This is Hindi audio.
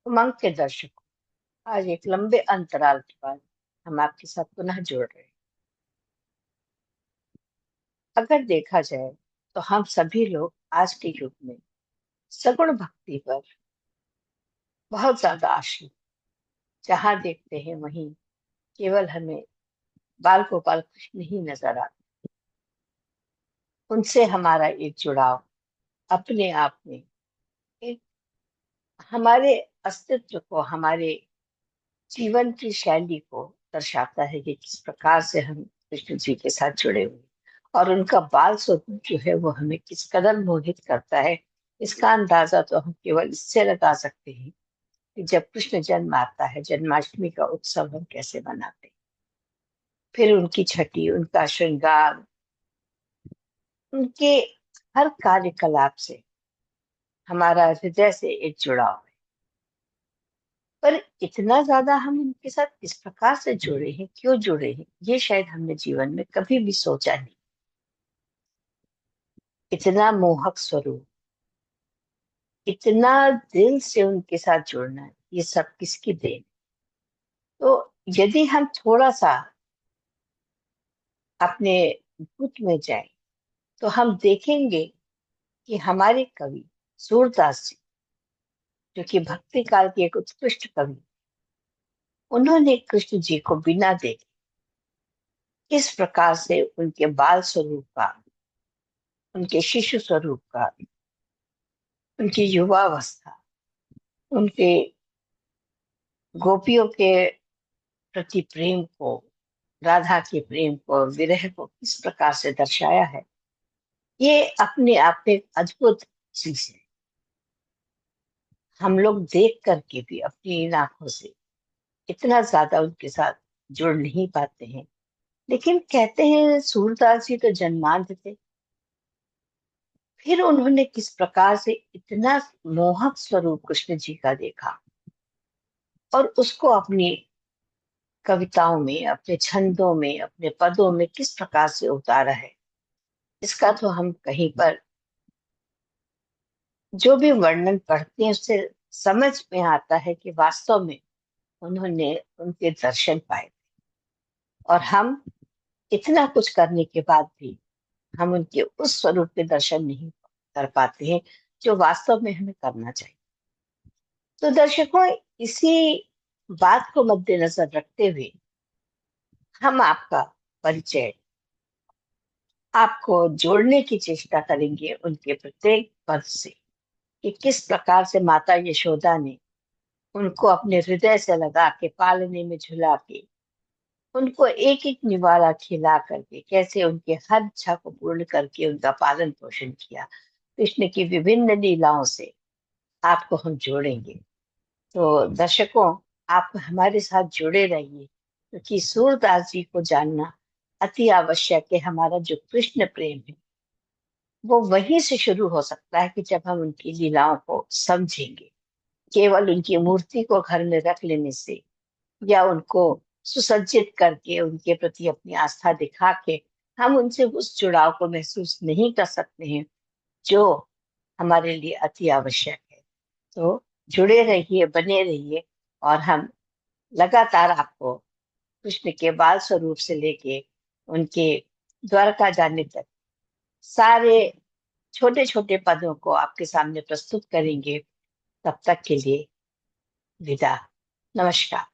उमंग के दर्शकों, आज एक लंबे अंतराल के बाद हम आपके साथ पुनः जुड़ रहे हैं। अगर देखा जाए तो हम सभी लोग आज के युग में सगुण भक्ति पर बहुत ज्यादा आश्रित। जहां देखते हैं वहीं केवल हमें बाल गोपाल कृष्ण ही नजर आते। उनसे हमारा एक जुड़ाव अपने आप में एक हमारे अस्तित्व को, हमारे जीवन की शैली को दर्शाता है कि किस प्रकार से हम कृष्ण जी के साथ जुड़े हुए हैं। और उनका बाल स्वरूप जो है वो हमें किस कदर मोहित करता है, इसका अंदाजा तो हम केवल इससे लगा सकते हैं कि जब कृष्ण जन्म आता है, जन्माष्टमी का उत्सव हम कैसे मनाते हैं। फिर उनकी छठी, उनका श्रृंगार, उनके हर कार्यकलाप से हमारा हृदय से एक जुड़ाव है। पर इतना ज्यादा हम उनके साथ किस प्रकार से जुड़े हैं, क्यों जुड़े हैं, ये शायद हमने जीवन में कभी भी सोचा नहीं। इतना मोहक स्वरूप, इतना दिल से उनके साथ जुड़ना, ये सब किसकी देन। तो यदि हम थोड़ा सा अपने भूत में जाए तो हम देखेंगे कि हमारे कवि सूरदास जी, जो कि भक्ति काल के एक उत्कृष्ट कवि, उन्होंने कृष्ण जी को बिना देखे किस प्रकार से उनके बाल स्वरूप का, उनके शिशु स्वरूप का, उनकी युवावस्था, उनके गोपियों के प्रति प्रेम को, राधा के प्रेम को, विरह को किस प्रकार से दर्शाया है, ये अपने आप में एक अद्भुत चीज है। हम लोग देख करके भी अपनी इन आंखों से इतना ज्यादा उनके साथ जुड़ नहीं पाते हैं। लेकिन कहते हैं सूरदास जी तो जन्मांध थे। फिर उन्होंने किस प्रकार से इतना मोहक स्वरूप कृष्ण जी का देखा और उसको अपनी कविताओं में, अपने छंदों में, अपने पदों में किस प्रकार से उतारा है, इसका तो हम कहीं पर जो भी वर्णन पढ़ते हैं उससे समझ में आता है कि वास्तव में उन्होंने उनके दर्शन पाए। और हम इतना कुछ करने के बाद भी हम उनके उस स्वरूप के दर्शन नहीं कर पाते हैं जो वास्तव में हमें करना चाहिए। तो दर्शकों, इसी बात को मद्देनजर रखते हुए हम आपका परिचय, आपको जोड़ने की चेष्टा करेंगे उनके प्रत्येक पद से, कि किस प्रकार से माता यशोदा ने उनको अपने हृदय से लगा के, पालने में झुला के, उनको एक एक निवाला खिला करके, कैसे उनके हर इच्छा को पूर्ण करके उनका पालन पोषण किया। कृष्ण की विभिन्न लीलाओं से आपको हम जोड़ेंगे। तो दर्शकों, आप हमारे साथ जुड़े रहिए, क्योंकि सूरदास जी को जानना अति आवश्यक है। हमारा जो कृष्ण प्रेम है वो वहीं से शुरू हो सकता है कि जब हम उनकी लीलाओं को समझेंगे। केवल उनकी मूर्ति को घर में रख लेने से या उनको सुसज्जित करके उनके प्रति अपनी आस्था दिखा के हम उनसे उस जुड़ाव को महसूस नहीं कर सकते हैं जो हमारे लिए अति आवश्यक है। तो जुड़े रहिए, बने रहिए, और हम लगातार आपको कृष्ण के बाल स्वरूप से लेके उनके द्वारका जाने तक सारे छोटे छोटे पदों को आपके सामने प्रस्तुत करेंगे। तब तक के लिए विदा। नमस्कार।